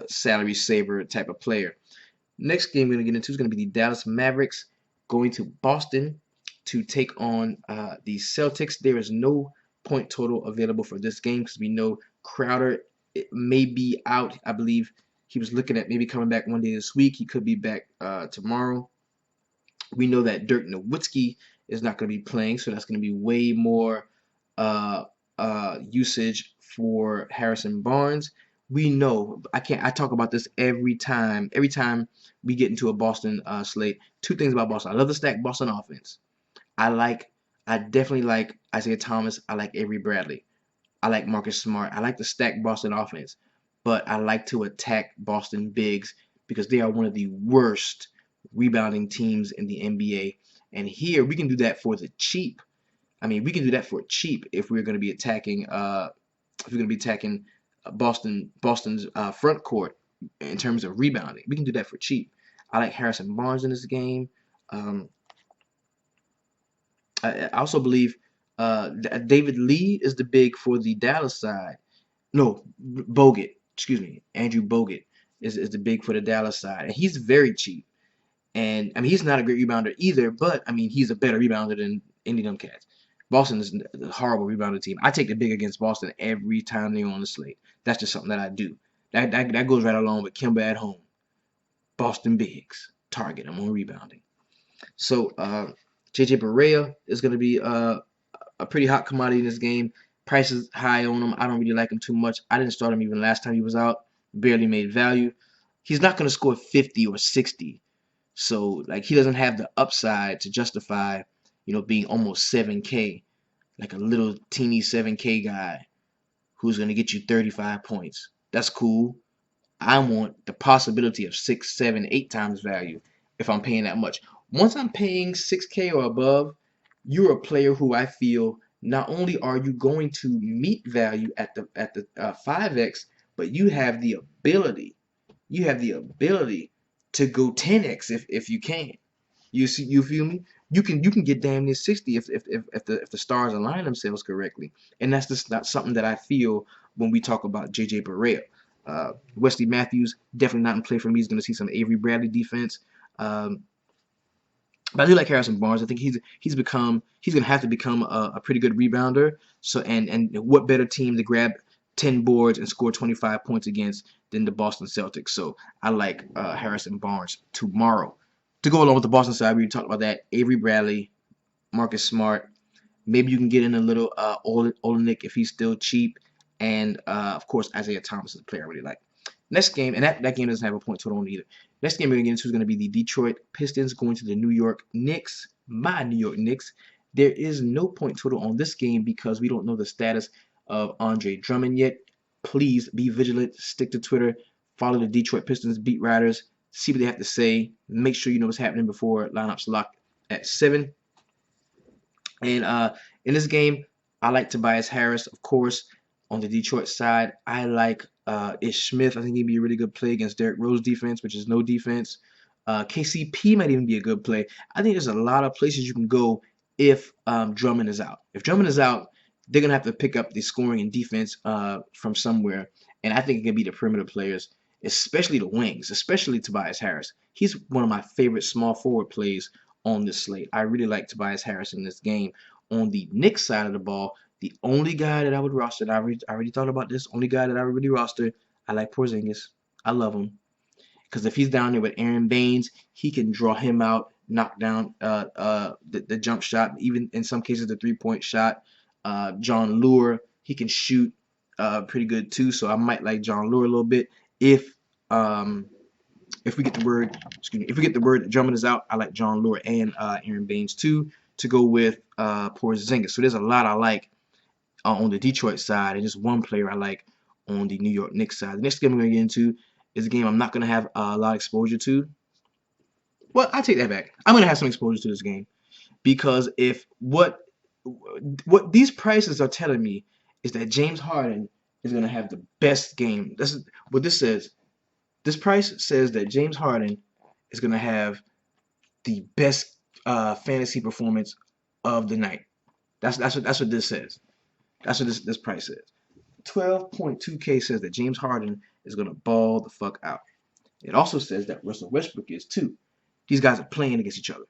salary saver type of player. Next game we're going to get into is going to be the Dallas Mavericks going to Boston to take on the Celtics. There is no point total available for this game because we know Crowder may be out. I believe he was looking at maybe coming back one day this week. He could be back tomorrow. We know that Dirk Nowitzki is not going to be playing, so that's going to be way more usage for Harrison Barnes. We know I talk about this every time. Every time we get into a Boston slate. Two things about Boston. I love the stacked Boston offense. I definitely like Isaiah Thomas. I like Avery Bradley. I like Marcus Smart. I like the stacked Boston offense, but I like to attack Boston bigs because they are one of the worst rebounding teams in the NBA. And here we can do that for the cheap. I mean, we can do that for cheap if we're going to be attacking Boston's front court in terms of rebounding. We can do that for cheap. I like Harrison Barnes in this game. I also believe David Lee is the big for the Dallas side. No, Bogut. Excuse me. Andrew Bogut is the big for the Dallas side. And he's very cheap. And, I mean, he's not a great rebounder either, but, I mean, he's a better rebounder than any of them cats. Boston is a horrible rebounder team. I take the big against Boston every time they're on the slate. That's just something that I do. That goes right along with Kemba at home. Boston bigs. Target them on rebounding. So, JJ Barea is going to be a pretty hot commodity in this game. Price is high on him. I don't really like him too much. I didn't start him even last time he was out. Barely made value. He's not going to score 50 or 60. So, like, he doesn't have the upside to justify, being almost 7K. Like a little teeny 7K guy who's going to get you 35 points. That's cool. I want the possibility of 6, 7, 8 times value if I'm paying that much. Once I'm paying 6K or above, you're a player who I feel not only are you going to meet value at the 5x, but you have the ability to go 10x if you can. You feel me? You can get damn near 60 if the stars align themselves correctly, and that's just not something that I feel when we talk about JJ Barea. Wesley Matthews definitely not in play for me. He's going to see some Avery Bradley defense. But I do like Harrison Barnes. I think he's going to have to become a pretty good rebounder. So and what better team to grab 10 boards and score 25 points against than the Boston Celtics. So I like Harrison Barnes tomorrow. To go along with the Boston side, we talked about that. Avery Bradley, Marcus Smart. Maybe you can get in a little Olenek if he's still cheap. And, of course, Isaiah Thomas is a player I really like. Next game, and that game doesn't have a point total on either. Next game we're going to get into is going to be the Detroit Pistons going to the New York Knicks. My New York Knicks. There is no point total on this game because we don't know the status of Andre Drummond yet. Please be vigilant. Stick to Twitter. Follow the Detroit Pistons beat writers. See what they have to say. Make sure you know what's happening before lineups lock at 7. And in this game, I like Tobias Harris, of course. On the Detroit side, I like Ish Smith. I think he'd be a really good play against Derrick Rose defense, which is no defense. KCP might even be a good play. I think there's a lot of places you can go if Drummond is out. If Drummond is out, they're going to have to pick up the scoring and defense from somewhere. And I think it can be the perimeter players, especially the wings, especially Tobias Harris. He's one of my favorite small forward plays on this slate. I really like Tobias Harris in this game. On the Knicks side of the ball, the only guy that I would roster, and I already thought about this, only guy that I would really roster, I like Porzingis. I love him. Because if he's down there with Aaron Baines, he can draw him out, knock down the jump shot, even in some cases the three-point shot. John Lure, he can shoot pretty good too, so I might like John Lure a little bit. If we get the word, that Drummond is out, I like John Lure and Aaron Baines too to go with Porzingis. So there's a lot I like on the Detroit side, and just one player I like on the New York Knicks side. The next game we're going to get into is a game I'm not going to have a lot of exposure to. Well, I take that back. I'm going to have some exposure to this game because if what these prices are telling me is that James Harden is going to have the best game. This is what this says. This price says that James Harden is going to have the best fantasy performance of the night. That's what this says. That's what this price says. 12.2K says that James Harden is going to ball the fuck out. It also says that Russell Westbrook is too. These guys are playing against each other.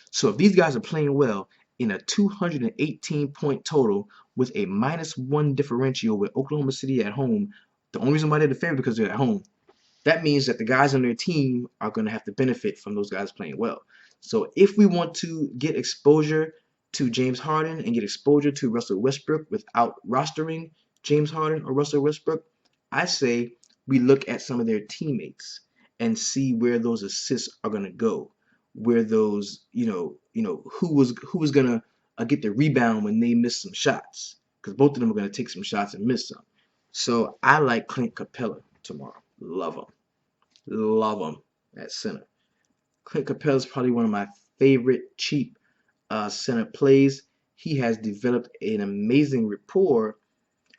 So if these guys are playing well in a 218 point total with a -1 differential with Oklahoma City at home. The only reason why they're the favorite because they're at home. That means that the guys on their team are going to have to benefit from those guys playing well. So if we want to get exposure to James Harden and get exposure to Russell Westbrook without rostering James Harden or Russell Westbrook, I say we look at some of their teammates and see where those assists are going to go, where those who was going to get the rebound when they miss some shots, because both of them are going to take some shots and miss some. So I like Clint Capella tomorrow. Love him. Love him at center. Clint Capella is probably one of my favorite cheap center plays. He has developed an amazing rapport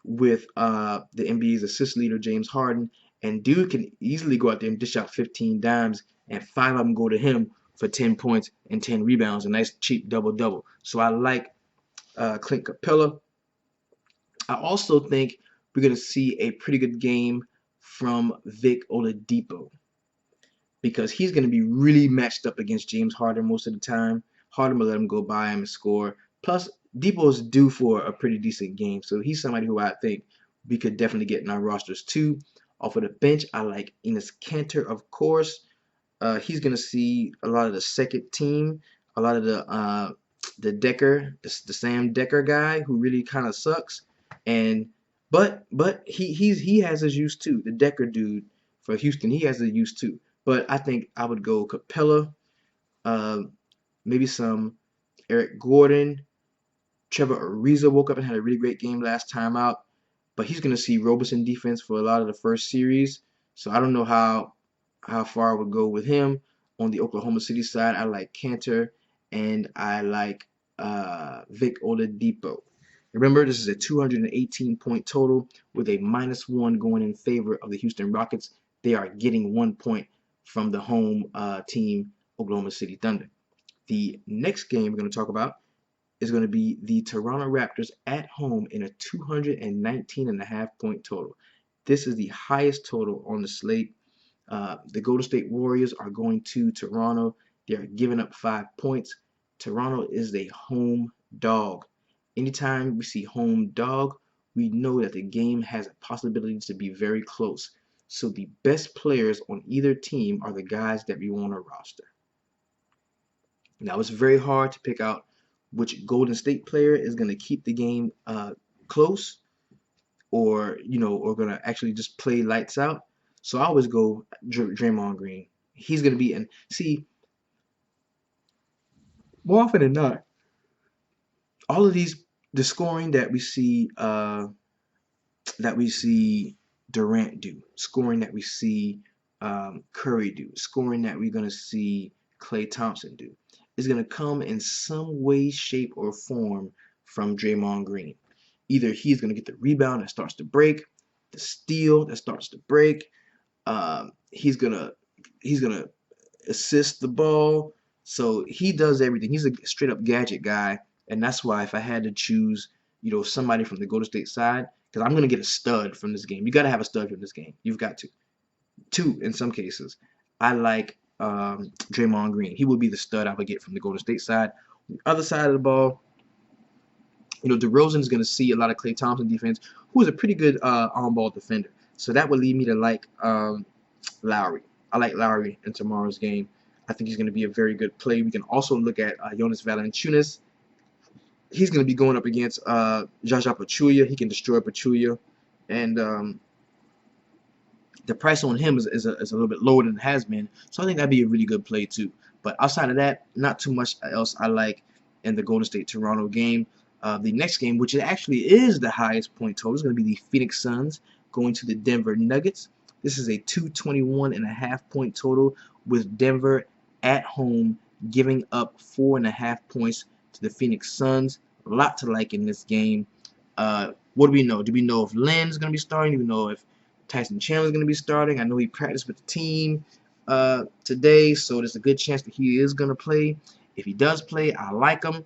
with the NBA's assist leader, James Harden. And dude can easily go out there and dish out 15 dimes, and 5 of them go to him for 10 points and 10 rebounds. A nice cheap double-double. So I like Clint Capella. I also think we're going to see a pretty good game from Vic Oladipo, because he's going to be really matched up against James Harden most of the time. Harden will let him go by him and score. Plus, Depot's due for a pretty decent game, so he's somebody who I think we could definitely get in our rosters too. Off of the bench, I like Enes Kanter, of course. He's going to see a lot of the second team, a lot of the Decker, the Sam Decker guy who really kind of sucks. And but he has his use too. The Decker dude for Houston, he has his use too. But I think I would go Capella, maybe some Eric Gordon. Trevor Ariza woke up and had a really great game last time out, but he's going to see Roberson defense for a lot of the first series. So I don't know how far I would go with him. On the Oklahoma City side, I like Kanter and I like Vic Oladipo. Remember, this is a 218-point total with a -1 going in favor of the Houston Rockets. They are getting 1 point from the home team, Oklahoma City Thunder. The next game we're going to talk about is going to be the Toronto Raptors at home in a 219.5-point total. This is the highest total on the slate. The Golden State Warriors are going to Toronto. They are giving up 5 points. Toronto is a home dog. Anytime we see home dog, we know that the game has a possibility to be very close. So the best players on either team are the guys that we want to roster. Now, it's very hard to pick out which Golden State player is going to keep the game close, or going to actually just play lights out. So I always go Draymond Green. He's going to be in. See, more often than not, all of the scoring that we see Durant do, scoring that we see Curry do, scoring that we're going to see Klay Thompson do, is going to come in some way, shape, or form from Draymond Green. Either he's going to get the rebound that starts to break, the steal that starts to break. He's gonna assist the ball. So he does everything. He's a straight up gadget guy, and that's why if I had to choose, somebody from the Golden State side, because I'm gonna get a stud from this game. You got to have a stud from this game. You've got to. Two in some cases. I like Draymond Green. He would be the stud I would get from the Golden State side. On the other side of the ball, DeRozan is going to see a lot of Klay Thompson defense, who is a pretty good on-ball defender. So that would lead me to like Lowry. I like Lowry in tomorrow's game. I think he's going to be a very good play. We can also look at Jonas Valanciunas. He's going to be going up against Jaja Pachulia. He can destroy Pachulia. And the price on him is a little bit lower than it has been. So I think that'd be a really good play too. But outside of that, not too much else I like in the Golden State-Toronto game. The next game, which actually is the highest point total, is going to be the Phoenix Suns going to the Denver Nuggets. This is a 221.5-point total with Denver at home giving up 4.5 points to the Phoenix Suns. A lot to like in this game. What do we know? Do we know if Lynn's going to be starting? Do we know if Tyson Chandler's going to be starting? I know he practiced with the team today, so there's a good chance that he is going to play. If he does play, I like him.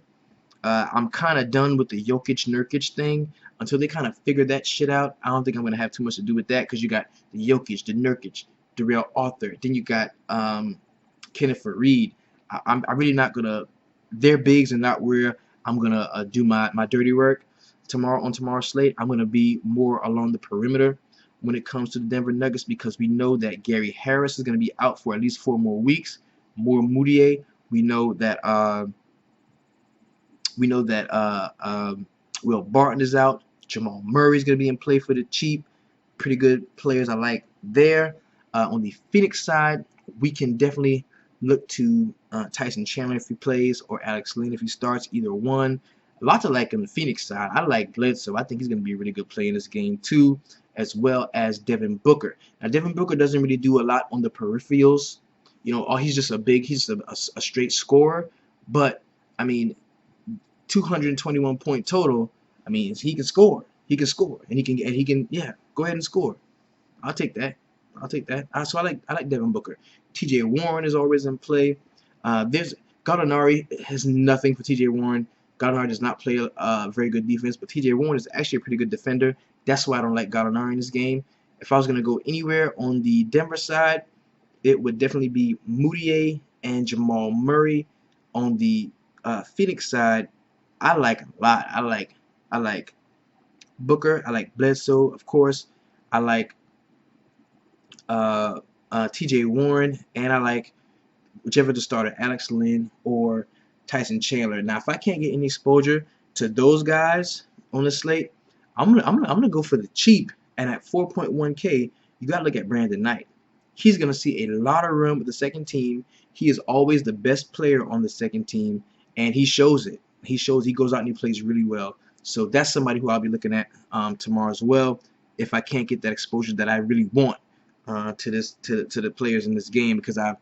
I'm kind of done with the Jokic-Nurkic thing. Until they kind of figure that shit out, I don't think I'm going to have too much to do with that, because you got the Jokic, the Nurkic, Darrell Arthur. Then you got Kenneth Faried. I'm really not going to – their bigs are not where I'm going to do my dirty work. tomorrow's slate, I'm going to be more along the perimeter when it comes to the Denver Nuggets, because we know that Gary Harris is going to be out for at least 4 more weeks. More Moutier. We know that Will Barton is out. Jamal Murray is going to be in play for the cheap. Pretty good players I like there. On the Phoenix side, we can definitely look to Tyson Chandler if he plays, or Alex Len if he starts, either one. A lot to like on the Phoenix side. I like Bledsoe. I think he's going to be a really good play in this game too, as well as Devin Booker. Now, Devin Booker doesn't really do a lot on the peripherals. He's just a straight scorer. But, I mean, 221 point total. I mean, he can score. He can score, and he can yeah, go ahead and score. I'll take that. I'll take that. So I like Devin Booker. T.J. Warren is always in play. There's Gallinari has nothing for T.J. Warren. Gallinari does not play very good defense, but T.J. Warren is actually a pretty good defender. That's why I don't like Gallinari in this game. If I was going to go anywhere on the Denver side, it would definitely be Moutier and Jamal Murray. On the Phoenix side, I like a lot. I like Booker. I like Bledsoe, of course. I like T.J. Warren, and I like whichever the starter, Alex Len or Tyson Chandler. Now, if I can't get any exposure to those guys on the slate, I'm gonna go for the cheap. And at 4.1K, you gotta look at Brandon Knight. He's gonna see a lot of room with the second team. He is always the best player on the second team, and he shows it. He goes out and he plays really well. So that's somebody who I'll be looking at tomorrow as well, if I can't get that exposure that I really want to the players in this game, because I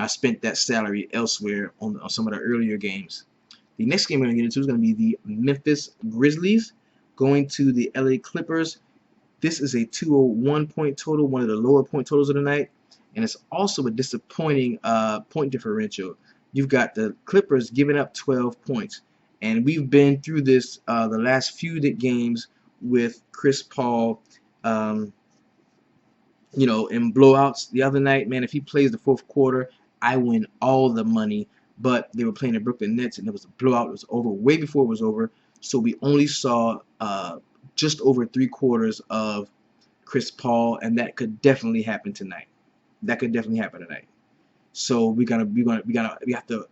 spent that salary elsewhere on some of the earlier games. The next game we're going to get into is going to be the Memphis Grizzlies going to the LA Clippers. This is a 201 point total, one of the lower point totals of the night, and it's also a disappointing point differential. You've got the Clippers giving up 12 points, and we've been through this the last few games with Chris Paul, in blowouts. The other night, man, if he plays the fourth quarter, I win all the money. But they were playing the Brooklyn Nets, and it was a blowout. It was over way before it was over. So we only saw just over 3/4 of Chris Paul, and that could definitely happen tonight. So we have to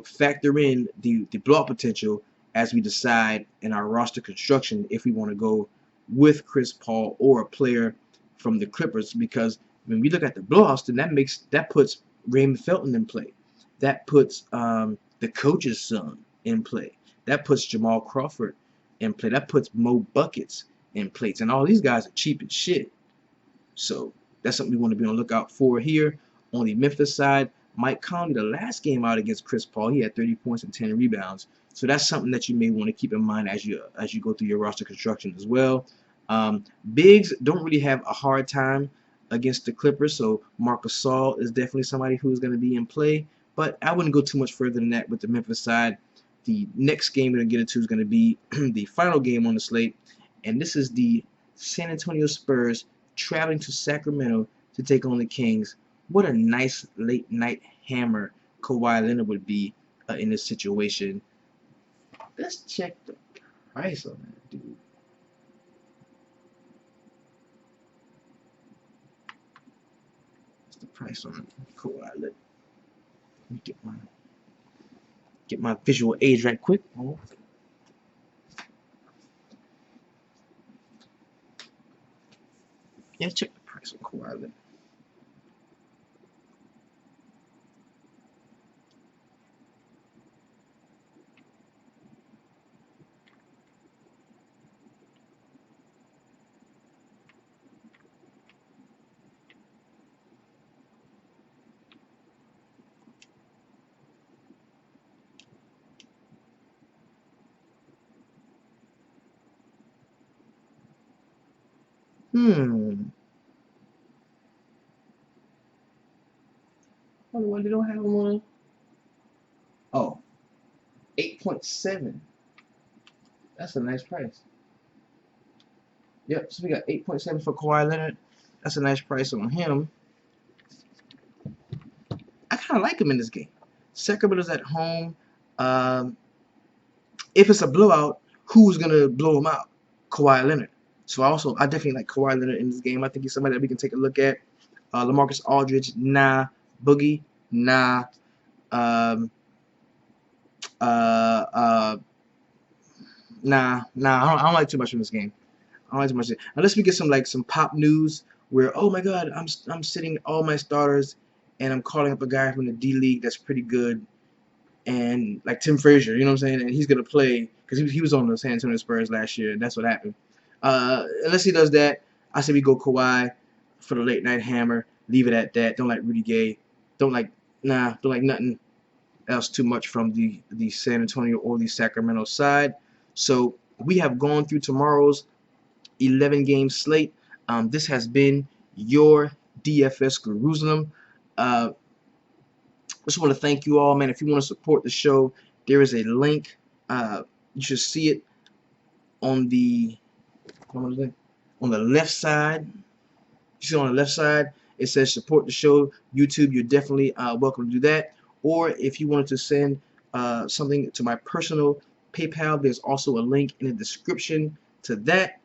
factor in the blowout potential as we decide in our roster construction if we want to go with Chris Paul or a player from the Clippers, because when we look at the blowouts, then that puts Raymond Felton in play. That puts the coach's son in play. That puts Jamal Crawford in play. That puts Mo Buckets in place. And all these guys are cheap as shit. So that's something we want to be on the lookout for here. On the Memphis side, Mike Conley, the last game out against Chris Paul, he had 30 points and 10 rebounds. So that's something that you may want to keep in mind as you go through your roster construction as well. Bigs don't really have a hard time against the Clippers, so Marc Gasol is definitely somebody who's going to be in play. But I wouldn't go too much further than that with the Memphis side. The next game we're going to get into is going to be the final game on the slate, and this is the San Antonio Spurs traveling to Sacramento to take on the Kings. What a nice late night hammer Kawhi Leonard would be in this situation. Let's check the price on that, dude. What's the price on Kawhi Leonard? Let me get my visual aids right quick. Oh. Yeah, check the price on Kawhi Leonard. Why they don't have them on? Oh, 8.7. That's a nice price. Yep, so we got 8.7 for Kawhi Leonard. That's a nice price on him. I kind of like him in this game. Sacramento's at home. If it's a blowout, who's going to blow him out? Kawhi Leonard. So I definitely like Kawhi Leonard in this game. I think he's somebody that we can take a look at. LaMarcus Aldridge, nah. Boogie, nah. Um, uh, uh, nah. I don't like too much from this game. I don't like too much. Unless we get some pop news where, oh my God, I'm sitting all my starters and I'm calling up a guy from the D League that's pretty good, and like Tim Frazier, you know what I'm saying, and he's gonna play because he was on the San Antonio Spurs last year, and that's what happened. Unless he does that, I say we go Kawhi for the late night hammer. Leave it at that. Don't like Rudy Gay. Don't like Don't like nothing else too much from the San Antonio or the Sacramento side. So we have gone through tomorrow's 11-game slate. This has been your DFS Jerusalem. I just want to thank you all, man. If you want to support the show, there is a link. You should see it on the left side. You see on the left side, it says support the show. YouTube, you're definitely welcome to do that. Or if you wanted to send something to my personal PayPal, there's also a link in the description to that.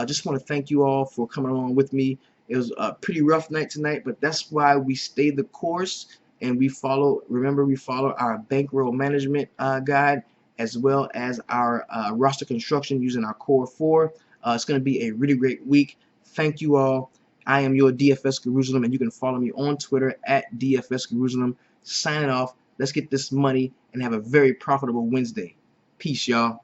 Just want to thank you all for coming along with me. It was a pretty rough night tonight, but that's why we stayed the course and we follow. Remember, we follow our bankroll management guide as well as our roster construction using our core 4. It's going to be a really great week. Thank you all. I am your DFS Jerusalem, and you can follow me on Twitter at DFS Jerusalem. Signing off. Let's get this money and have a very profitable Wednesday. Peace, y'all.